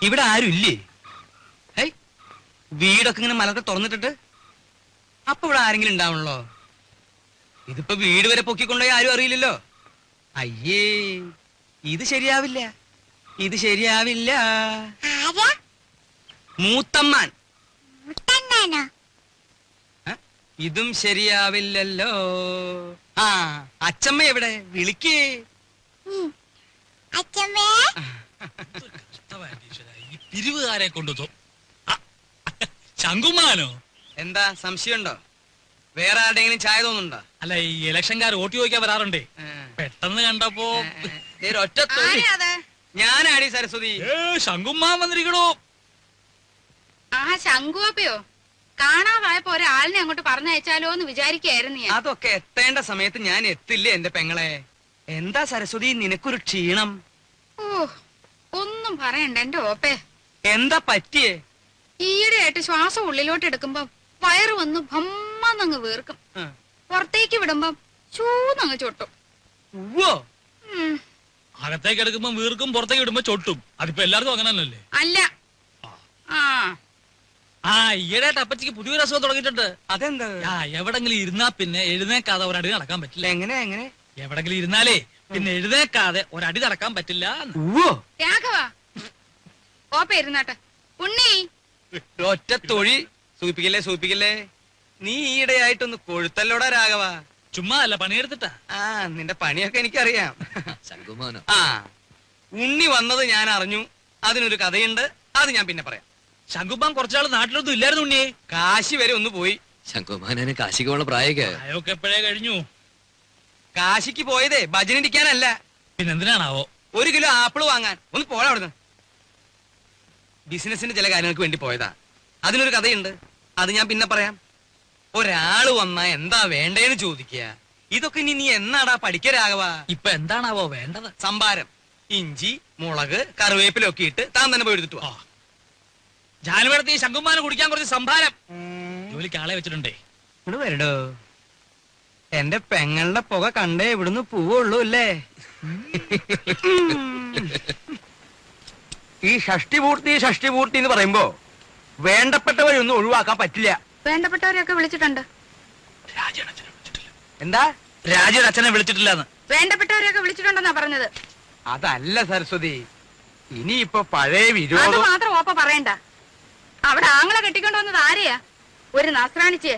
ഇവിടെ ആരും ഇല്ലേ? ഹൈ, വീടൊക്കെ ഇങ്ങനെ മലത്തെ തുറന്നിട്ടിട്ട് അപ്പൊ ഇവിടെ ആരെങ്കിലും ഉണ്ടാവണല്ലോ. ഇതിപ്പോ വീട് വരെ പൊക്കിക്കൊണ്ടോ ആരും അറിയില്ലല്ലോ. അയ്യേ, ഇത് ശരിയാവില്ല, ഇത് ശരിയാവില്ല. മൂത്തമ്മാൻ. ഇതും ശരിയാവില്ലല്ലോ. ആ, അച്ചമ്മ എവിടെ? വിളിക്കേ. ഈ പിരിവുകാരെ കൊണ്ടു ശങ്കുമാനോ? എന്താ സംശയമുണ്ടോ? വേറെ ആരുടെങ്കിലും ചായ തോന്നുന്നുണ്ടോ? അല്ല, ഈ ഇലക്ഷൻകാർ വോട്ട് ചോദിക്കാൻ വരാറുണ്ടേ. പെട്ടെന്ന് കണ്ടപ്പോ ഒറ്റ ഞാനാടി സരസ്വതി. ശങ്കുമാൻ വന്നിരിക്കണോ? ആ ശങ്കുവപ്പയോ? കാണാതായപ്പോ ഒരാളിനെ അങ്ങോട്ട് പറഞ്ഞയച്ചാലോ എന്ന് വിചാരിക്കായിരുന്നു ഞാൻ. അതൊക്കെ എത്തേണ്ട സമയത്ത് ഞാൻ എത്തില്ലേ എന്റെ പെങ്ങളെ. എന്താ സരസ്വതി നിനക്കൊരു ക്ഷീണം? ഓ, ഒന്നും പറയണ്ട എന്റെ ഓപ്പേ. എന്താ പറ്റിയേ? ഈയിടെയായിട്ട് ശ്വാസം ഉള്ളിലോട്ട് എടുക്കുമ്പോ വയറ് വന്ന് ഭമ്മന്നങ്ങ് വീർക്കും. പുറത്തേക്ക് വിടുമ്പോ ചൂന്നങ്ങ് ചൊട്ടും. അകത്തേക്ക് എടുക്കുമ്പോ വീർക്കും, പുറത്തേക്ക് ഇടുമ്പോ ചൊട്ടും. അതിപ്പോ എല്ലാവർക്കും അങ്ങനെ തന്നെയല്ലേ? അല്ല. ഈയിടെയായിട്ട് അപ്പച്ചിക്ക് പുതിയൊരു അസുഖം തുടങ്ങിയിട്ടുണ്ട്. അതെന്താ? എവിടെങ്കിലും ഇരുന്നാ പിന്നെ എഴുന്നേക്കാതെ ഒരടി നടക്കാൻ പറ്റില്ല. എങ്ങനെ എങ്ങനെ? എവിടെങ്കിലും ഇരുന്നാലേ പിന്നെ എഴുന്നേക്കാതെ ഒരടി നടക്കാൻ പറ്റില്ല. രാഘവ, ഓപ്പ ഇരുന്നാട്ടെ. ഉണ്ണി, ഒറ്റ തൊഴി. സൂപ്പിക്കല്ലേ സൂപ്പിക്കല്ലേ. നീ ഈയിടെയായിട്ടൊന്ന് കൊഴുത്തല്ലോടാ രാഘവ. ചുമ്മാ അല്ല, പണിയെടുത്തിട്ടാ. നിന്റെ പണിയൊക്കെ എനിക്കറിയാം. ശങ്കുമാനോ? ഉണ്ണി വന്നത് ഞാൻ അറിഞ്ഞു. അതിനൊരു കഥയുണ്ട്, അത് ഞാൻ പിന്നെ പറയാം. ശങ്കുമാൻ കുറച്ചാള് നാട്ടിലൊന്നും ഇല്ലായിരുന്നു ഉണ്ണിയെ. കാശി വരെ ഒന്ന് പോയി. ശങ്കുമാനെ കാശിക്ക് പോണ പ്രായമൊക്കെ എപ്പോഴേ കഴിഞ്ഞു. കാശിക്ക് പോയതേ ഭജനിരിക്കാനല്ല, പിന്നെന്തിനാണാവോ? 1 കിലോ ആപ്പിൾ വാങ്ങാൻ. ഒന്ന് പോയാ അവിടുന്ന്. ബിസിനസിന്റെ ചില കാര്യങ്ങൾക്ക് വേണ്ടി പോയതാ. അതിനൊരു കഥയുണ്ട്, അത് ഞാൻ പിന്നെ പറയാം. ഒരാള് വന്നാ എന്താ വേണ്ടേന്ന് ചോദിക്കുക. ഇതൊക്കെ നീ എന്നാടാ പഠിക്കരാകവ? ഇപ്പൊ എന്താണാവോ വേണ്ടത്? സംഭാരം, ഇഞ്ചി, മുളക്, കറിവേപ്പിലൊക്കെ ഇട്ട് താൻ തന്നെ പോയി എടുത്തിട്ട് വാ. ജാനുവരത്തി ശങ്കുമാനെ കുടിക്കാൻ കുറച്ച് സംഭാരം. ജോലിക്ക് ആളെ വെച്ചിട്ടുണ്ടേ. ഇങ്ങോട്ട് വരടോ. എന്റെ പെങ്ങളുടെ പുക കണ്ടേ ഇവിടുന്ന് പോവുള്ളൂ അല്ലേ? ഈ ഷഷ്ടിപൂർത്തി എന്ന് പറയുമ്പോ വേണ്ടപ്പെട്ടവരൊന്നും ഒഴിവാക്കാൻ പറ്റില്ല. വേണ്ടപ്പെട്ടവരെയൊക്കെ വിളിച്ചിട്ടുണ്ട്. എന്താ? രാജയുടെ അച്ഛനെ വിളിച്ചിട്ടില്ലെന്ന്. വേണ്ടപ്പെട്ടവരെയൊക്കെ വിളിച്ചിട്ടുണ്ടെന്നാ പറഞ്ഞത്. അതല്ല സരസ്വതി, ഇനിയിപ്പൊ പഴയ അത് വിരോധം മാത്രം ഓപ്പ പറയണ്ട. അവിടെ ആങ്ങളെ കെട്ടിക്കൊണ്ട് വന്നത് ആരെയാ? ഒരു നസ്രാണിച്ചേ.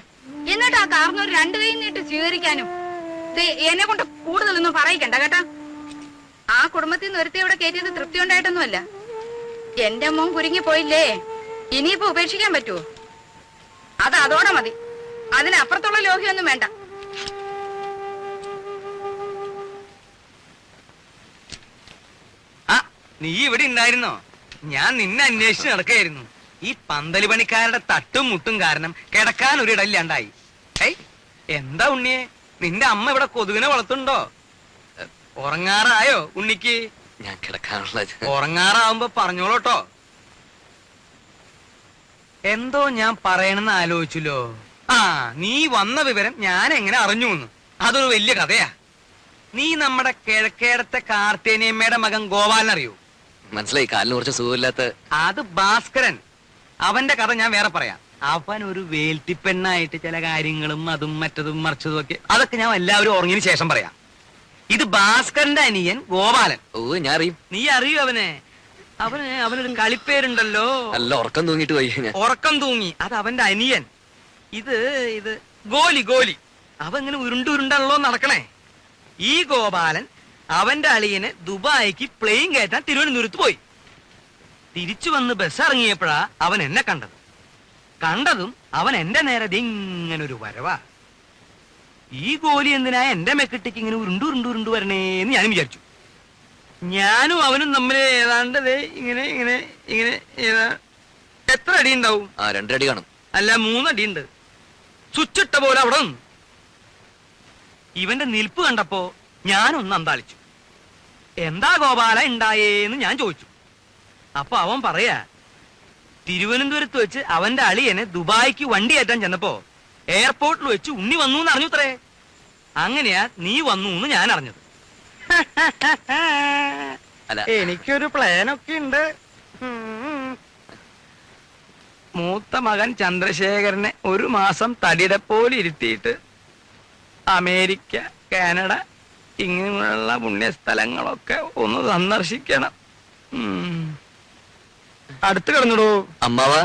എന്നിട്ട് ആ കാർന്നൊരു 2 കൈ നീട്ട് സ്വീകരിക്കാനും. എന്നെ കൊണ്ട് കൂടുതലൊന്നും പറയിക്കണ്ട കേട്ടാ. ആ കുടുംബത്തിൽ നിന്ന് ഒരുത്തി ഇവിടെ കയറ്റിയത് തൃപ്തി ഉണ്ടായിട്ടൊന്നുമല്ല. എന്റെ മോൻ കുരുങ്ങി പോയില്ലേ, ഇനിയിപ്പോ ഉപേക്ഷിക്കാൻ പറ്റുമോ? അത് അതോടെ മതി, അതിനപ്പുറത്തുള്ള ലോഹ്യൊന്നും വേണ്ട. നീ ഇവിടെ ഉണ്ടായിരുന്നോ? ഞാൻ നിന്നെ അന്വേഷിച്ച് നടക്കായിരുന്നു. ഈ പന്തല് പണിക്കാരുടെ തട്ടും മുട്ടും കാരണം കിടക്കാൻ ഒരിടയില്ലാണ്ടായി. എന്താ ഉണ്ണിയെ, നിന്റെ അമ്മ ഇവിടെ കൊതുകിനെ വളർത്തുണ്ടോ? ഉറങ്ങാറായോ ഉണ്ണിക്ക്? ഞാൻ കിടക്കാനുള്ള ഉറങ്ങാറാവുമ്പോ പറഞ്ഞോളൂട്ടോ. എന്തോ ഞാൻ പറയണെന്ന് ആലോചിച്ചല്ലോ. നീ വന്ന വിവരം ഞാൻ എങ്ങനെ അറിഞ്ഞു എന്ന്, അതൊരു വലിയ കഥയാ. നീ നമ്മുടെ കിഴക്കേടത്തെ കാർത്തേനിയമ്മയുടെ മകൻ ഗോപാലൻ അറിയോ? മനസ്സിലായി, കാലിന് കുറച്ച് സുഖമില്ലാത്ത. അത് ഭാസ്കരൻ. അവന്റെ കഥ ഞാൻ വേറെ പറയാം. അവൻ ഒരു വേൽത്തിപ്പെണ്ണായിട്ട് ചില കാര്യങ്ങളും അതും മറ്റതും മറിച്ചതും ഒക്കെ, അതൊക്കെ ഞാൻ എല്ലാവരും ഉറങ്ങിയതിനു ശേഷം പറയാം. ഇത് ഭാസ്കരന്റെ അനിയൻ ഗോപാലൻ. ഓ, ഞാൻ അറിയും. നീ അറിയൂ അവനെ? അവനൊരു കളിപ്പേരുണ്ടല്ലോ. നല്ല ഉറക്കം തൂങ്ങിട്ട് പോയി. ഉറക്കം തൂങ്ങി, അത് അവന്റെ അനിയൻ. ഇത് ഗോലി. അവൻ ഇങ്ങനെ ഉരുണ്ടുരുണ്ടല്ലോ നടക്കണേ. ഈ ഗോപാലൻ അവന്റെ അളിയന് ദുബായിക്ക് പ്ലെയിൻ കയറ്റാൻ തിരുവനന്തപുരത്ത് പോയി. തിരിച്ചു വന്ന് ബസ് ഇറങ്ങിയപ്പോഴാ അവൻ എന്നെ കണ്ടതും അവൻ എന്റെ നേരെ ഇങ്ങനൊരു വരവാ. ഈ ഗോലി എന്തിനാ എന്റെ മെക്കിട്ടേക്ക് ഇങ്ങനെ ഉരുണ്ടു വരണേന്ന് ഞാനും വിചാരിച്ചു. ഞാനും അവനും തമ്മിൽ ഏതാണ്ട് ഇങ്ങനെ ഇങ്ങനെ ഇങ്ങനെ എത്ര അടി ഉണ്ടാവും? 2 അടി കാണും. അല്ല, 3 അടിയുണ്ട്. സ്വിച്ചിട്ട പോലെ അവിടെ നിന്ന്. ഇവന്റെ നിൽപ്പ് കണ്ടപ്പോ ഞാനൊന്ന് അന്താളിച്ചു. എന്താ ഗോപാല ഉണ്ടായേന്ന് ഞാൻ ചോദിച്ചു. അപ്പൊ അവൻ പറയാ, തിരുവനന്തപുരത്ത് വെച്ച് അവന്റെ അളിയനെ ദുബായിക്ക് വണ്ടി കയറ്റാൻ ചെന്നപ്പോ എയർപോർട്ടിൽ വെച്ച് ഉണ്ണി വന്നു എന്ന് അറിഞ്ഞുത്രേ. അങ്ങനെയാ നീ വന്നു എന്ന് ഞാൻ അറിഞ്ഞത്. എനിക്കൊരു പ്ലാനൊക്കെ ഉണ്ട്. മൂത്ത മകൻ ചന്ദ്രശേഖരനെ 1 മാസം തടിയുടെ പോലെ ഇരുത്തിയിട്ട് അമേരിക്ക, കാനഡ ഇങ്ങനെയുള്ള പുണ്യസ്ഥലങ്ങളൊക്കെ ഒന്ന് സന്ദർശിക്കണം. അടുത്ത് കിടന്നിടൂ. അമ്മാവാ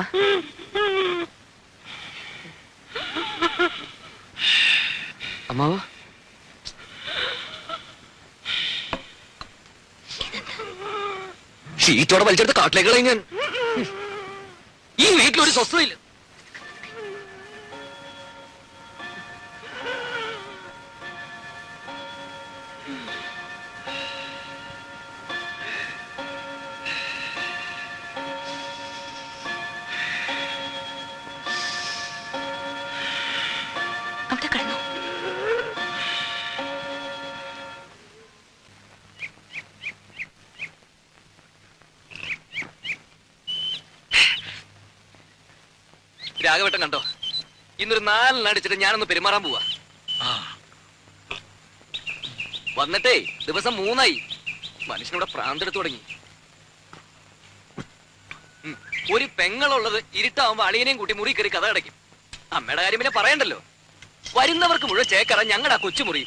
അമ്മാവാ ഷീറ്റോടെ വലിച്ചെടുത്ത് കാട്ടിലേക്ക് കളയും ഞാൻ. ഈ വീട്ടിലൊരു സ്വസ്ഥതയില്ല. അവിടെ കിടന്നു. രാഘവട്ടം കണ്ടോ? ഇന്നൊരു 4 അടിച്ചിട്ട് ഞാനൊന്ന് പെരുമാറാൻ പോവാ. വന്നിട്ടേ ദിവസം 3 മനുഷ്യനിവിടെ പ്രാന്തെടുത്ത് തുടങ്ങി. ഒരു പെങ്ങളുള്ളത് ഇരുട്ടാവുമ്പോ അളിയനെയും കൂട്ടി മുറി കയറി കഥ അടയ്ക്കും. അമ്മയുടെ കാര്യം പിന്നെ പറയണ്ടല്ലോ. വരുന്നവർക്ക് മുഴുവൻ ചേക്കറ ഞങ്ങളുടെ ആ കൊച്ചുമുറി.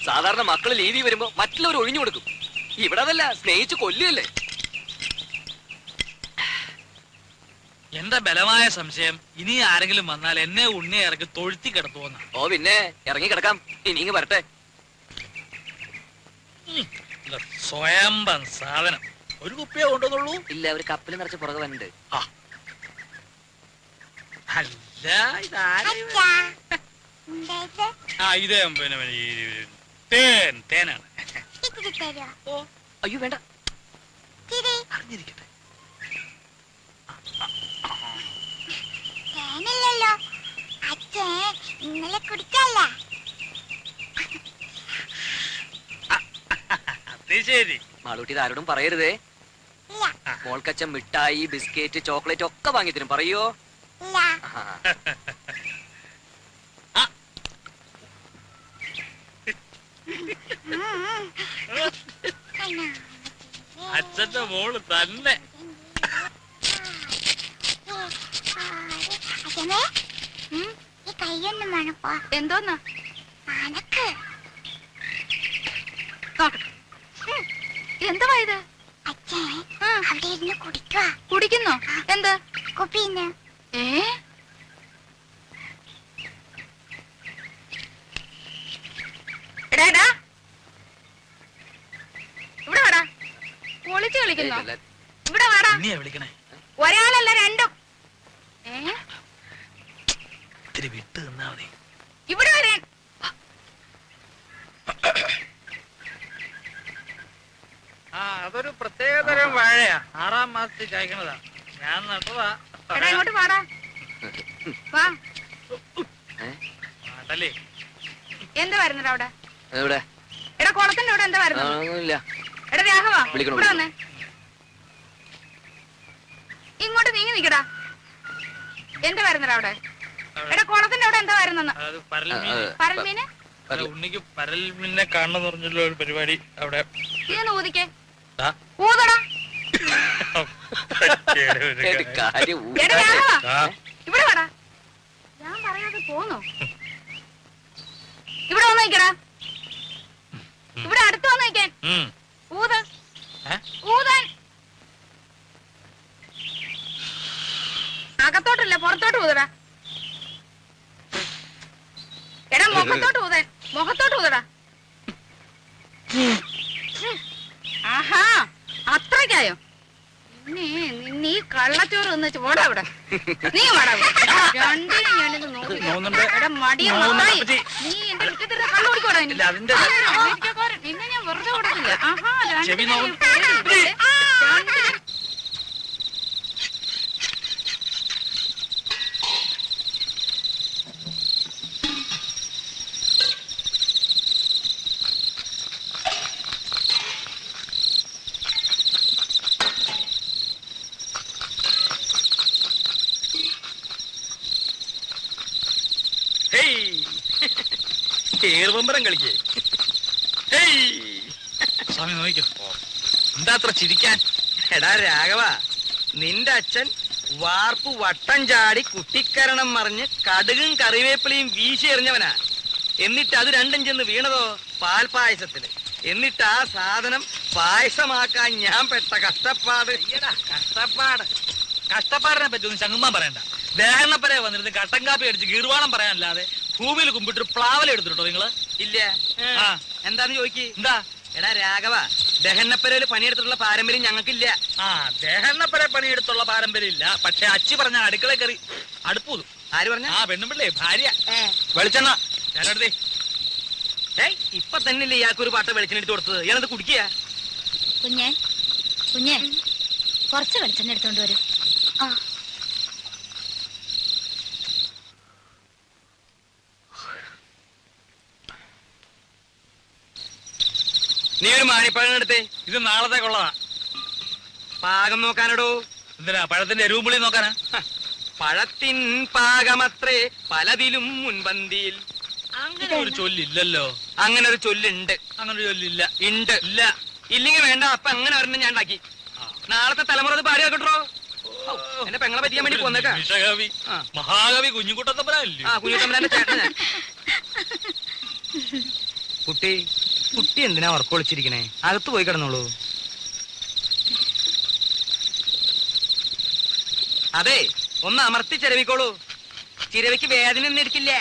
സാധാരണ മക്കള് ലീവി വരുമ്പോ മറ്റുള്ളവർ ഒഴിഞ്ഞു കൊടുക്കും. ഇവിടെ അതല്ല, സ്നേഹിച്ച് കൊല്ലുകയല്ലേ. എന്റെ ബലമായ സംശയം ഇനി ആരെങ്കിലും വന്നാൽ എന്നെ ഉണ്ണിയെ ഇറക്കി തൊഴുത്തി കിടത്തുവന്ന. ഓ പിന്നെ ഇറങ്ങി കിടക്കാം. ഇനി ഇങ്ങ് വരട്ടെ. സ്വയംഭം സാധനം. ഒരു കുപ്പിയെ കൊണ്ടുവന്നുള്ളൂ. ഇല്ല, ഒരു കപ്പിൽ നിറച്ച് പുറകെ വന്നിട്ട്. അല്ല ഇതാരാ? ഇത് പിന്നെ തേനാണ്. അയ്യോ വേണ്ട, അറിഞ്ഞിരിക്കട്ടെ. തേനല്ലോ അച്ഛൻ ഇന്നലെ കുടിക്കല്ല. അത് ശരി. മാളൂട്ടി ഇത് ആരോടും പറയരുതേ. ഇല്ല മോൾക്കച്ഛൻ മിഠായി, ബിസ്ക്കറ്റ്, ചോക്ലേറ്റ് ഒക്കെ വാങ്ങി തരും. പറയോ? ഇല്ല അച്ഛന്റെ മോള് തന്നെ. അച്ഛനെ ഈ കൈയൊന്നും മണപ്പോ. എന്തോന്നാ? മണക്ക്. നോക്കട്ടെ. എന്തുവാ ഇത്? അച്ഛൻ അവിടെ ഇരുന്ന് കുടിക്കുക. കുടിക്കുന്നോ? എന്ത് കുപ്പിന്ന്? ഏ എടാ ഇവിടെ വാടാ. ഒളിച്ചു കളിക്കുന്നോ? ഇവിടെ വാടാ. ഉണ്ണിയെ വിളിക്കണേ. ഒരാളല്ല രണ്ടും. ഇത്തിരി വിട്ട് നിന്നാ മതി. ഇവിടെ വരാൻ. അതൊരു പ്രത്യേകതരം വാഴയാ. 6ാം മാസത്തിൽ കായ്ക്കണതാ. ഞാൻ നട്ടതാ. എടാ ഇങ്ങോട്ട് വാടാ. വാ. അതല്ലേ എന്താ വരുന്നത് അവിടെ? എവിടെ? എടാ കുളത്തിന്റെ അവിടെ എന്താ വരുന്നത്? ഒന്നുമില്ല. എടാ രാഘവാ വിളിക്കണം. ഇവിടെ വന്നേ. ഇങ്ങോട്ട് നീങ്ങി നിക്കടാ. എന്താ വരുന്നത് അവിടെ? എടാ കുളത്തിന്റെ അവിടെ എന്താ വരുന്നെന്ന്? അത് പരൽമീൻ. പരൽമീന്? ഉണ്ണിക്ക് പരൽമീനെ കാണണം പറഞ്ഞല്ലോ ഒരു പരിപാടി അവിടെ. ഇതൊന്ന് ഊതിക്കേ. ആ? ഊതടാ. ഒരു കാര്യം എടാ രാഘവാ ആ. ഇവിടെ വാടാ. ഞാൻ പറയാതെ പോന്നോ? ഇവിടെ വന്ന് നിക്കടാ. ഇവിടെ അടുത്ത് വന്ന് നിക്കാൻ. ഊത്. ഊതാൻ. അകത്തോട്ടല്ല പുറത്തോട്ട് ഊതടാ. എടാ മുഖത്തോട്ട് ഊതാൻ. മുഖത്തോട്ട് ഊതടാ. ആഹാ അത്രയ്ക്കായോ? നിന്നെ ഈ കള്ളച്ചോറ് ഒന്ന് ചോടാ ഇവിടെ. നീ വാടാ. രണ്ടിനും ഞാനിത് നോക്കി. എടാ മടിയ മത്തായി. നീ എന്റെ മുറ്റത്തിരുന്ന് കള്ളു കുടിക്കോടാ. നിന്നെ ഞാൻ വെറുതെ കൊടുക്കില്ല. ആഹാ രണ്ടിനും ഏറുപമ്പരം കളിക്കേ. സ്വാമി നോക്കിക്കോ. എന്താ അത്ര ചിരിക്കാൻ? എടാ രാഘവ, നിന്റെ അച്ഛൻ വാർപ്പ് വട്ടം ചാടി കുട്ടിക്കരണം മറിഞ്ഞ് കടുകും കറിവേപ്പിലയും വീശി എറിഞ്ഞവനാ. എന്നിട്ട് അത് രണ്ടും ചെന്ന് വീണതോ പാൽപായസത്തില്. എന്നിട്ട് ആ സാധനം പായസമാക്കാൻ ഞാൻ പെട്ട കഷ്ടപ്പാട്. കഷ്ടപ്പാടിനെ പറ്റി ഒന്നും ചങ്ങുമ്മാൻ പറയണ്ട. ദേഹണ്ണപ്പരെ വന്നിരുന്ന് കട്ടൻ കാപ്പി അടിച്ച് ഗീർവാണം പറയാനല്ലാതെ ഭൂമിയിൽ കുമ്പിട്ടൊരു പ്ലാവല എടുത്തിട്ടോ നിങ്ങള്? ഇല്ല. ആ. എന്താന്ന് ചോദിക്ക്. എന്താ? എടാ രാഘവ, ദഹന്നപ്പരയില് പണിയെടുത്തിട്ടുള്ള പാരമ്പര്യം ഞങ്ങൾക്കില്ല. ആ, ദേഹണ്ണപ്പരെ പണിയെടുത്തുള്ള പാരമ്പര്യം ഇല്ല. പക്ഷെ അച്ചി പറഞ്ഞ അടുക്കള കയറി അടുപ്പൂതും. ആര് പറഞ്ഞ? ആ പെണ്ണുമ്പിള്ളേ ഭാര്യ. വെളിച്ചെണ്ണ ഞാനെടുത്തേ. ഇപ്പൊ തന്നെയല്ലേ ഇയാൾക്കൊരു പാട്ട വെളിച്ചെണ്ണ എടുത്ത് കൊടുത്തത്. ഇയാളത് കുടിക്കുക. കുഞ്ഞെ കുഞ്ഞെ കുറച്ച് വെളിച്ചെണ്ണ എടുത്തോണ്ട് വരും. നീ ഒരു മാണിപ്പഴം എടുത്തേ. ഇത് നാളത്തേക്കുള്ളതാ. പാകം നോക്കാനടോ. എന്തിനാ? പഴത്തിന്റെ എരിവുമ്പുളി നോക്കാനാ? പഴത്തിൻ പാകമത്രേ പലതിലും മുൻപന്തിയിൽ. അങ്ങനെ ഒരു ചൊല്ലില്ലല്ലോ. അങ്ങനെ ഒരു ചൊല്ലുണ്ട്. അങ്ങനെ ഒരു ചൊല്ലില്ല. ഉണ്ട്. ഇല്ല. ഇല്ലെങ്കിൽ വേണ്ട. അപ്പൊ അങ്ങനെ ഒരെണ്ണം ഞാൻ ഉണ്ടാക്കി. നാളത്തെ തലമുറ അത് പാടി വെക്കട്ടോ. എന്റെ പെങ്ങളെ പറ്റിയാൻ വേണ്ടി പോന്നേക്കാ. നിമിഷകവി, മഹാകവി കുഞ്ഞുകുട്ടത്തമ്പലല്ലേ? ആ, കുഞ്ഞുത്തമ്പരാന്റെ ചേട്ടനാ. കുട്ടി കുട്ടി എന്തിനാ ഉറക്കൊളിച്ചിരിക്കണേ? അകത്ത് പോയി കിടന്നോളൂ. അതെ, ഒന്ന് അമർത്തി ചിരവിക്കോളൂ. ചിരവിക്ക് വേദന ഒന്നും എടുക്കില്ല.